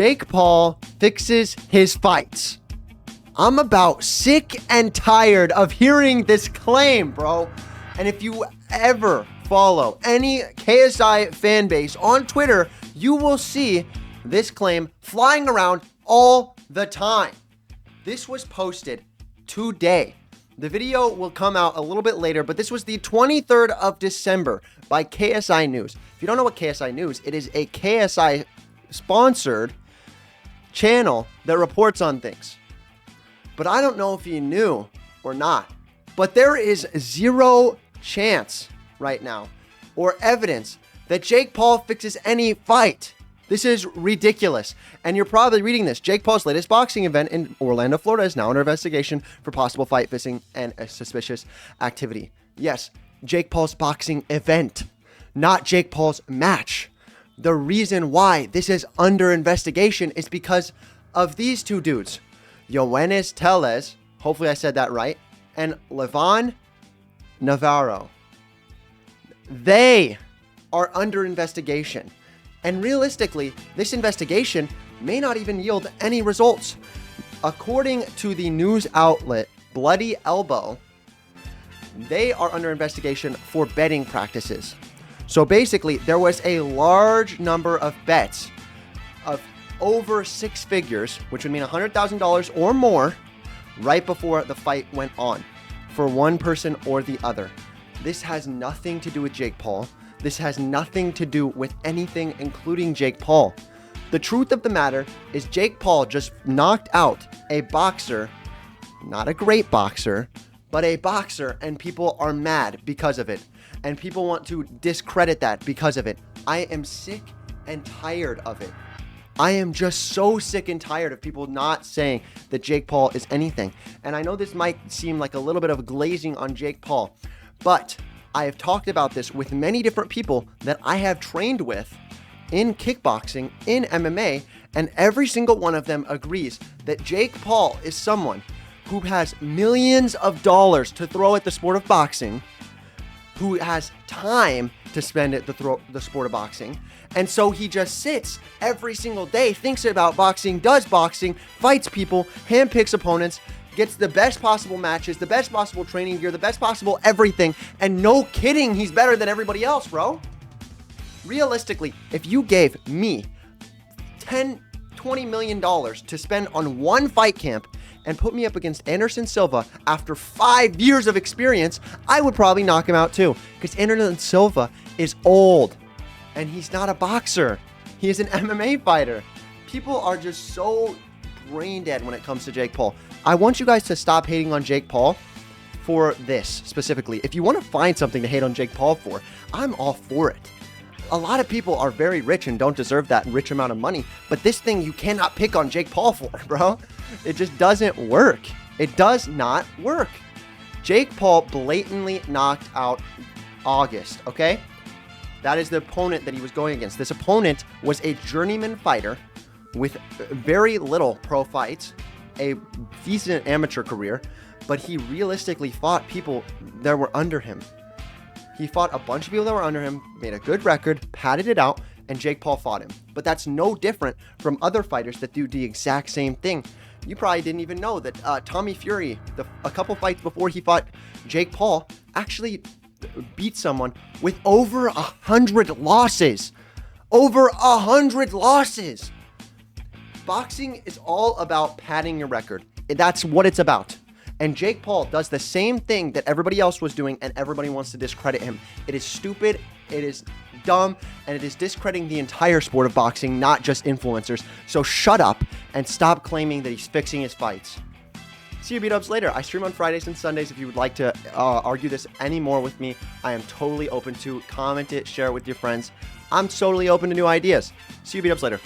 Jake Paul fixes his fights. I'm about sick and tired of hearing this claim, bro. And if you ever follow any KSI fan base on Twitter, you will see this claim flying around all the time. This was posted today. The video will come out a little bit later, but this was the 23rd of December by KSI News. If you don't know what KSI News, it is a KSI sponsored channel that reports on things. But I don't know if you knew or not, but there is zero chance right now or evidence that Jake Paul fixes any fight. This is ridiculous. And you're probably reading this. Jake Paul's latest boxing event in Orlando, Florida is now under investigation for possible fight fixing and a suspicious activity. Yes, Jake Paul's boxing event, not Jake Paul's match. The reason why this is under investigation is because of these two dudes, Yoenis Tellez, hopefully I said that right, and Levon Navarro. They are under investigation. And realistically, this investigation may not even yield any results. According to the news outlet Bloody Elbow, they are under investigation for betting practices. So basically, there was a large number of bets of over six figures, which would mean $100,000 or more, right before the fight went on for one person or the other. This has nothing to do with Jake Paul. This has nothing to do with anything, including Jake Paul. The truth of the matter is Jake Paul just knocked out a boxer, not a great boxer, but a boxer, and people are mad because of it. And people want to discredit that because of it. I am sick and tired of it. I am just so sick and tired of people not saying that Jake Paul is anything. And I know this might seem like a little bit of glazing on Jake Paul, but I have talked about this with many different people that I have trained with in kickboxing, in MMA, and every single one of them agrees that Jake Paul is someone who has millions of dollars to throw at the sport of boxing, who has time to spend at the sport of boxing, and so he just sits every single day, thinks about boxing, does boxing, fights people, handpicks opponents, gets the best possible matches, the best possible training gear, the best possible everything, and no kidding, he's better than everybody else, bro. Realistically, if you gave me $20 million to spend on one fight camp and put me up against Anderson Silva after 5 years of experience, I would probably knock him out too, because Anderson Silva is old, and he's not a boxer. He is an MMA fighter. People are just so brain dead when it comes to Jake Paul. I want you guys to stop hating on Jake Paul for this specifically. If you want to find something to hate on Jake Paul for, I'm all for it. A lot of people are very rich and don't deserve that rich amount of money, but this thing you cannot pick on Jake Paul for, bro. It just doesn't work. It does not work. Jake Paul blatantly knocked out August, okay? That is the opponent that he was going against. This opponent was a journeyman fighter with very little pro fights, a decent amateur career, but he realistically fought people that were under him. He fought a bunch of people that were under him, made a good record, padded it out, and Jake Paul fought him. But that's no different from other fighters that do the exact same thing. You probably didn't even know that Tommy Fury, a couple fights before he fought Jake Paul, actually beat someone with over 100 losses. Over 100 losses. Boxing is all about padding your record. That's what it's about. And Jake Paul does the same thing that everybody else was doing, and everybody wants to discredit him. It is stupid, it is dumb, and it is discrediting the entire sport of boxing, not just influencers. So shut up and stop claiming that he's fixing his fights. See you B-dubs later. I stream on Fridays and Sundays. If you would like to argue this anymore with me, I am totally open to comment it, share it with your friends. I'm totally open to new ideas. See you B-dubs later.